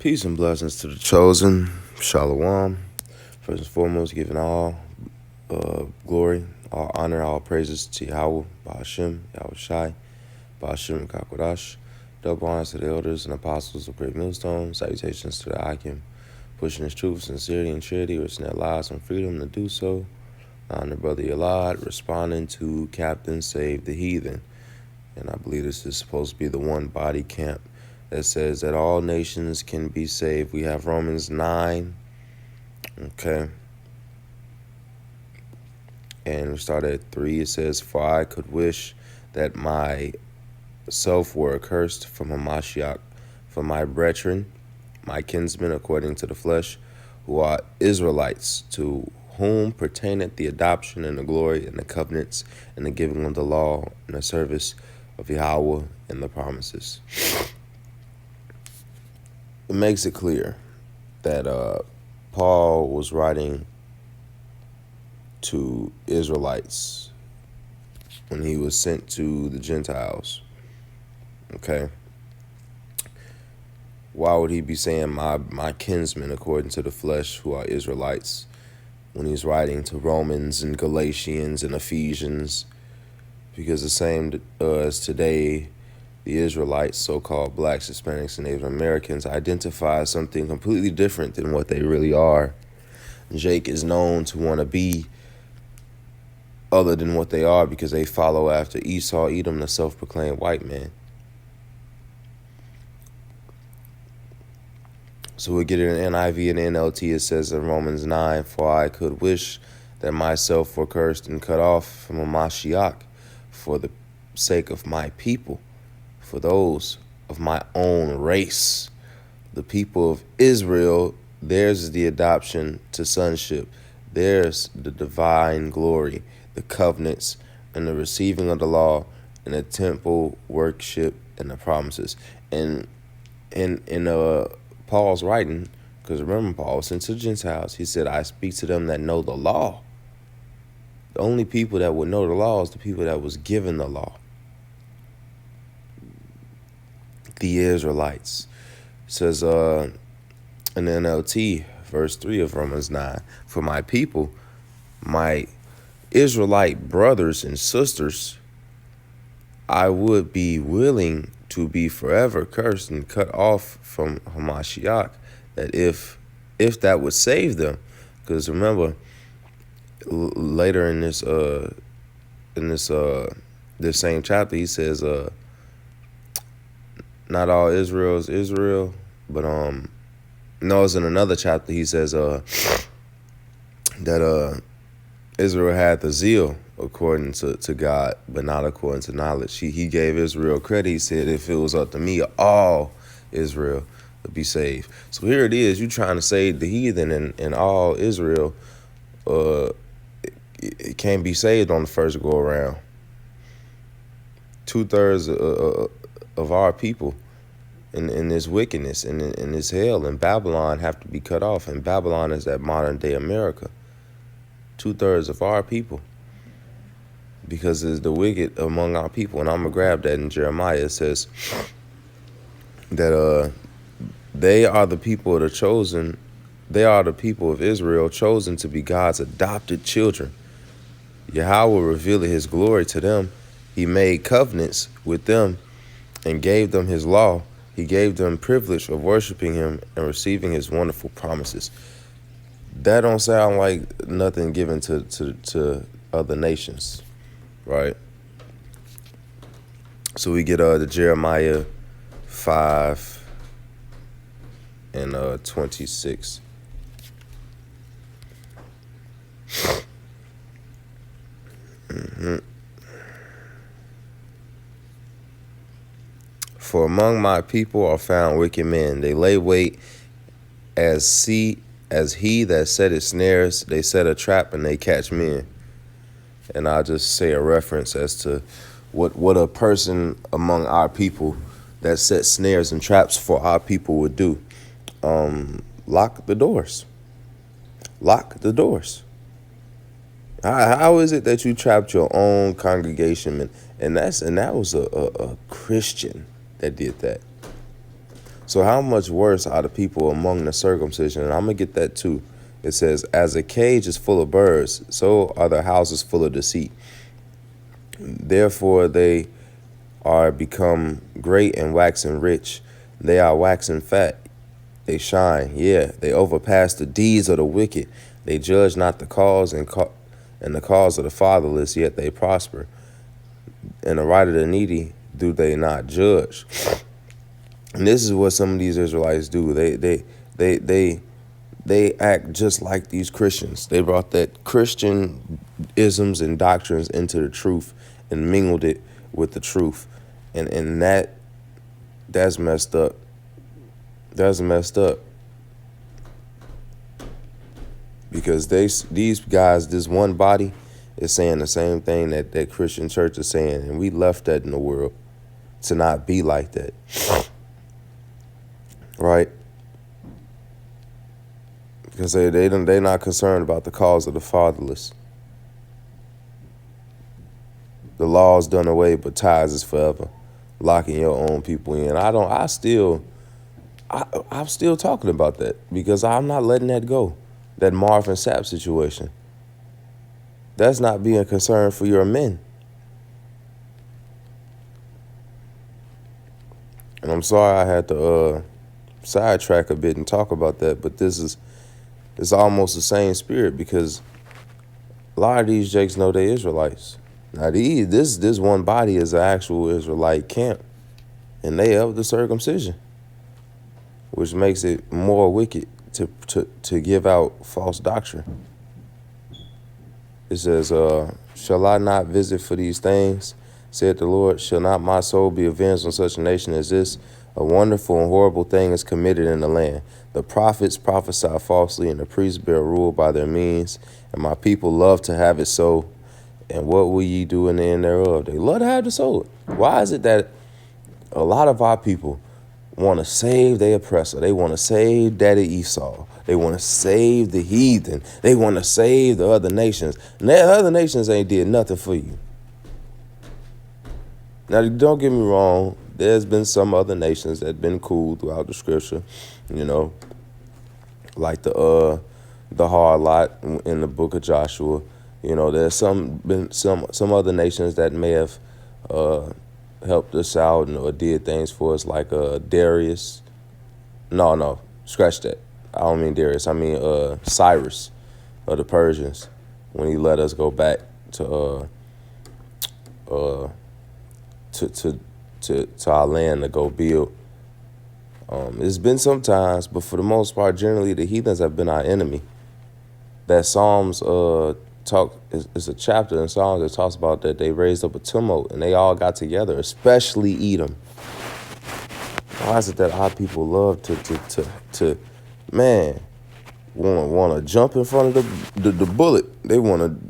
Peace and blessings to the chosen. Shalom. First and foremost, giving all glory, all honor, all praises to Yahweh, Ba'ashem, Yahweh Shai, Ba'ashem, Kakwadash. Double honors to the elders and apostles of Great Millstone. Salutations to the Akim, pushing his truth, sincerity, and charity, risking their lives and freedom to do so. Honor Brother Yalad, responding to Captain Save the Heathen. And I believe this is supposed to be the one body camp that says that all nations can be saved. We have Romans 9. Okay. And we start at 3. It says, "For I could wish that myself were accursed from Hamashiach, for my brethren, my kinsmen according to the flesh, who are Israelites, to whom pertaineth the adoption and the glory and the covenants and the giving of the law and the service of Yahweh and the promises." It makes it clear that Paul was writing to Israelites when he was sent to the Gentiles. Okay. Why would he be saying my kinsmen according to the flesh who are Israelites when he's writing to Romans and Galatians and Ephesians? Because the same as today, the Israelites, so-called blacks, Hispanics, and Native Americans, identify as something completely different than what they really are. Jake is known to want to be other than what they are because they follow after Esau, Edom, the self-proclaimed white man. So we get it in NIV and NLT. It says in Romans 9, "For I could wish that myself were cursed and cut off from a Mashiach for the sake of my people, for those of my own race." The people of Israel, theirs is the adoption to sonship. There's the divine glory, the covenants, and the receiving of the law, and the temple worship and the promises. And in Paul's writing, because remember, Paul was sent to the Gentiles, he said, "I speak to them that know the law." The only people that would know the law is the people that was given the law. The Israelites. It says in the NLT, verse 3 of Romans 9, "For my people, my Israelite brothers and sisters, I would be willing to be forever cursed and cut off from Hamashiach, that if that would save them." Because remember, later in this same chapter, he says, not all Israel is Israel, but no, it's in another chapter. He says that Israel had the zeal according to God, but not according to knowledge. He gave Israel credit. He said, "If it was up to me, all Israel would be saved." So here it is. You trying to save the heathen, and all Israel it can't be saved on the first go around. 2/3 of our people in this wickedness and in this hell in Babylon have to be cut off. And Babylon is that modern day America. 2/3 of our people, because it's the wicked among our people. And I'm going to grab that in Jeremiah. It says that they are the people of the chosen. They are the people of Israel, chosen to be God's adopted children. Yahweh revealed his glory to them. He made covenants with them and gave them his law. He gave them privilege of worshiping him and receiving his wonderful promises. That don't sound like nothing given to other nations, right? So we get the Jeremiah 5 and 26. "For among my people are found wicked men. They lay wait as he that setteth snares. They set a trap and they catch men." And I'll just say a reference as to what a person among our people that sets snares and traps for our people would do. Lock the doors. Lock the doors. How is it that you trapped your own congregation? And that was a Christian that did that. So how much worse are the people among the circumcision? And I'm going to get that too. It says, as a cage is full of birds, so are their houses full of deceit. Therefore they are become great and waxen rich. They are waxen fat. They shine. Yeah, they overpass the deeds of the wicked. They judge not the cause and the cause of the fatherless, yet they prosper. And the right of the needy do they not judge. And this is what some of these Israelites do. They act just like these Christians. They brought that Christian isms and doctrines into the truth and mingled it with the truth. And that's messed up. That's messed up. Because these guys, this one body, is saying the same thing that Christian church is saying. And we left that in the world to not be like that. Right? Because they're not concerned about the cause of the fatherless. The law's done away, but ties is forever. Locking your own people in. I'm still talking about that because I'm not letting that go. That Marvin Sapp situation. That's not being concerned for your men. And I'm sorry I had to sidetrack a bit and talk about that, but it's almost the same spirit because a lot of these jakes know they're Israelites. Now this one body is an actual Israelite camp, and they of the circumcision, which makes it more wicked to give out false doctrine. It says, shall I not visit for these things, said the Lord? Shall not my soul be avenged on such a nation as this? A wonderful and horrible thing is committed in the land. The prophets prophesy falsely, and the priests bear rule by their means, and my people love to have it so. And what will ye do in the end thereof? They love to have it so. Why is it that a lot of our people want to save their oppressor? They want to save Daddy Esau. They want to save the heathen. They want to save the other nations. And the other nations ain't did nothing for you. Now, don't get me wrong. There's been some other nations that been cool throughout the scripture, like the hard lot in the book of Joshua. There's been some other nations that may have helped us out or did things for us, like Darius. No, scratch that. I don't mean Darius. I mean Cyrus of the Persians, when he let us go back to our land to go build. It's been some times, but for the most part, generally the heathens have been our enemy. That Psalms it's a chapter in Psalms that talks about that they raised up a tumult and they all got together, especially Edom. Why is it that our people love to want to jump in front of the bullet?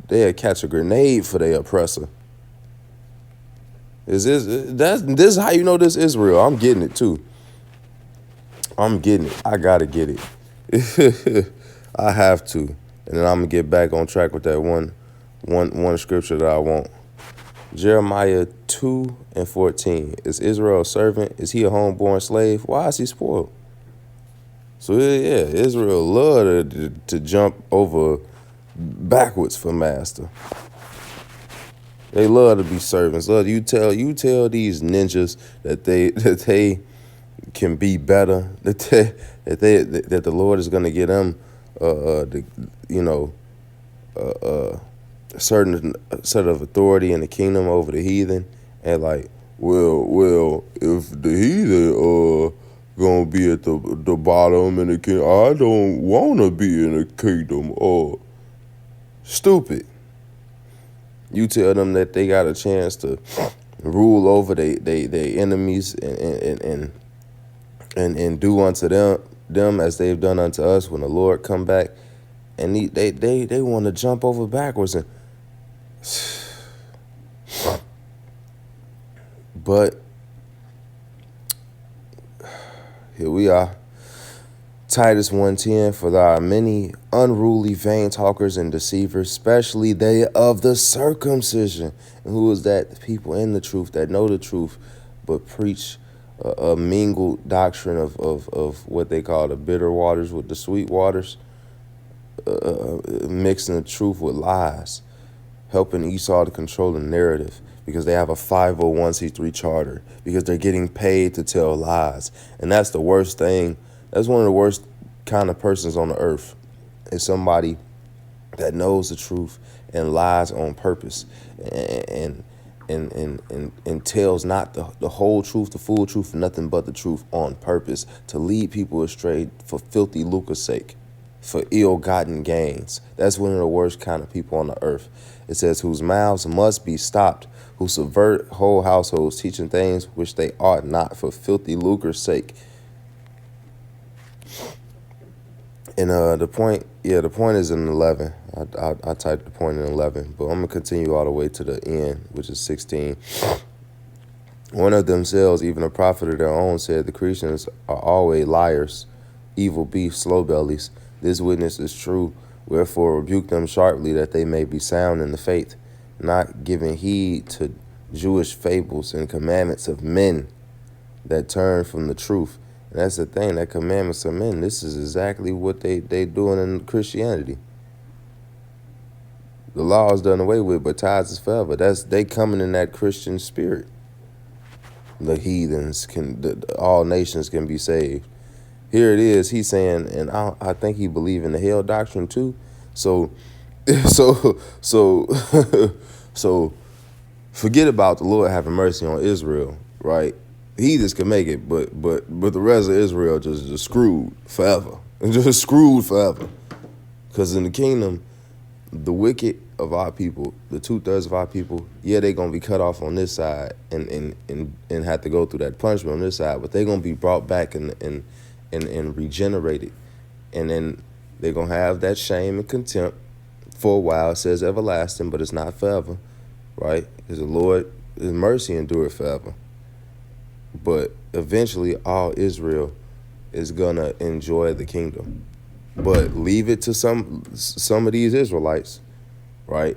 They'll catch a grenade for their oppressor. This is how you know this Israel. I'm getting it too. I'm getting it. I gotta get it. I have to. And then I'm gonna get back on track with that one scripture that I want. Jeremiah 2:14. Is Israel a servant? Is he a homeborn slave? Why is he spoiled? So yeah, Israel love to jump over backwards for master. They love to be servants. Love you tell these ninjas that they can be better. That the Lord is gonna get them a certain set of authority in the kingdom over the heathen, and like, well, if the heathen gonna be at the bottom in the kingdom, I don't wanna be in the kingdom. Stupid. You tell them that they got a chance to rule over they enemies and do unto them as they've done unto us when the Lord come back, and they want to jump over backwards. And but here we are. Titus 1:10, for there are many unruly vain talkers and deceivers, especially they of the circumcision. And who is that? The people in the truth that know the truth, but preach a mingled doctrine of what they call the bitter waters with the sweet waters, mixing the truth with lies, helping Esau to control the narrative because they have a 501c3 charter, because they're getting paid to tell lies. And that's the worst thing. That's one of the worst kind of persons on the earth, is somebody that knows the truth and lies on purpose and tells not the whole truth, the full truth, and nothing but the truth on purpose to lead people astray for filthy lucre's sake, for ill-gotten gains. That's one of the worst kind of people on the earth. It says, whose mouths must be stopped, who subvert whole households, teaching things which they ought not for filthy lucre's sake. And the point is in 11. I typed the point in 11, but I'm going to continue all the way to the end, which is 16. One of themselves, even a prophet of their own, said, the Christians are always liars, evil beasts, slow bellies. This witness is true. Wherefore rebuke them sharply, that they may be sound in the faith, not giving heed to Jewish fables and commandments of men that turn from the truth. And that's the thing, that commandments of men, this is exactly what they doing in Christianity. The law is done away with, but tithes is forever. They coming in that Christian spirit. The heathens all nations can be saved. Here it is. He's saying, and I think he believe in the hell doctrine too. So forget about the Lord having mercy on Israel, right? Heathens can make it, but the rest of Israel just screwed forever, just screwed forever. Because in the kingdom, the wicked of our people, the 2/3 of our people, yeah, they're gonna be cut off on this side and have to go through that punishment on this side, but they're gonna be brought back and regenerated, and then they're gonna have that shame and contempt for a while. It says everlasting, but it's not forever, right? Because the Lord, His mercy endured forever. But eventually, all Israel is gonna enjoy the kingdom. But leave it to some of these Israelites, right?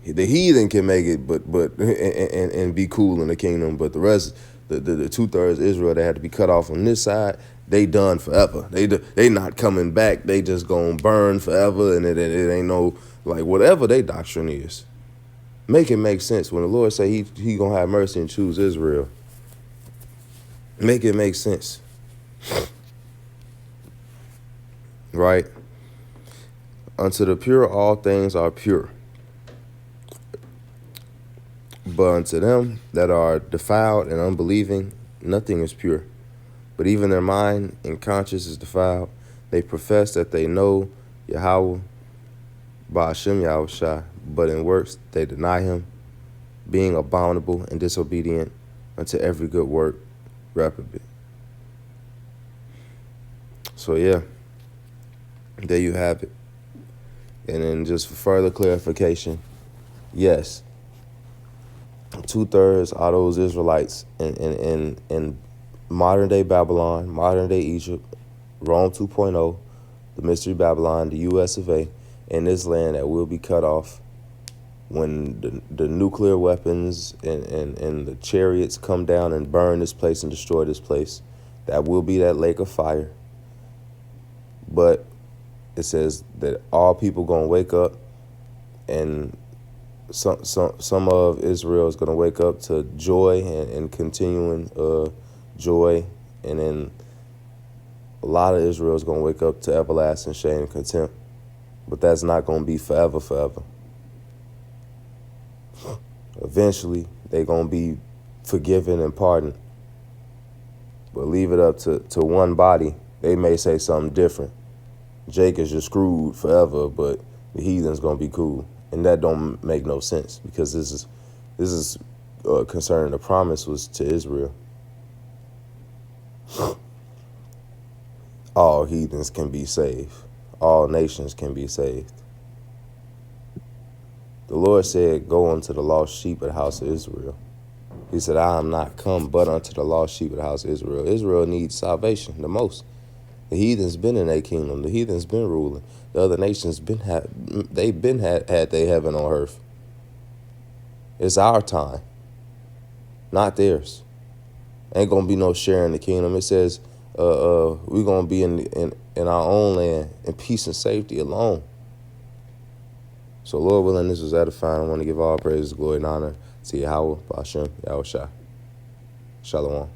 The heathen can make it, but and be cool in the kingdom. But the rest, the 2/3 Israel, they had to be cut off on this side. They done forever. They not coming back. They just gonna burn forever, and it ain't no, like, whatever their doctrine is. Make it make sense when the Lord say he gonna have mercy and choose Israel. Make it make sense. Right? Unto the pure all things are pure, but unto them that are defiled and unbelieving nothing is pure. But even their mind and conscience is defiled. They profess that they know Yahweh by Hashem Yahushua, but in works they deny him, being abominable and disobedient unto every good work, reprobate. So yeah, there you have it. And then just for further clarification, yes, 2/3 are those Israelites in modern day Babylon, modern day Egypt, Rome 2.0, the Mystery Babylon, the US of A, in this land that will be cut off when the nuclear weapons and the chariots come down and burn this place and destroy this place. That will be that lake of fire. But it says that all people gonna wake up, and some of Israel is gonna wake up to joy and continuing joy, and then a lot of Israel is gonna wake up to everlasting shame and contempt. But that's not gonna be forever. Eventually, they're gonna be forgiven and pardoned. But leave it up to one body. They may say something different. Jake is just screwed forever, but the heathen's gonna be cool, and that don't make no sense, because this is concerning the promise was to Israel. All heathens can be saved. All nations can be saved. The Lord said, "Go unto the lost sheep of the house of Israel." He said, "I am not come but unto the lost sheep of the house of Israel." Israel needs salvation the most. The heathens been in their kingdom. The heathens been ruling. The other nations had their heaven on earth. It's our time, not theirs. Ain't gonna be no share in the kingdom. It says we're gonna be in our own land in peace and safety alone. So Lord willing, this was edifying. I want to give all praise, glory, and honor to Yahweh, Bashem, Yahweh Shai. Shalom.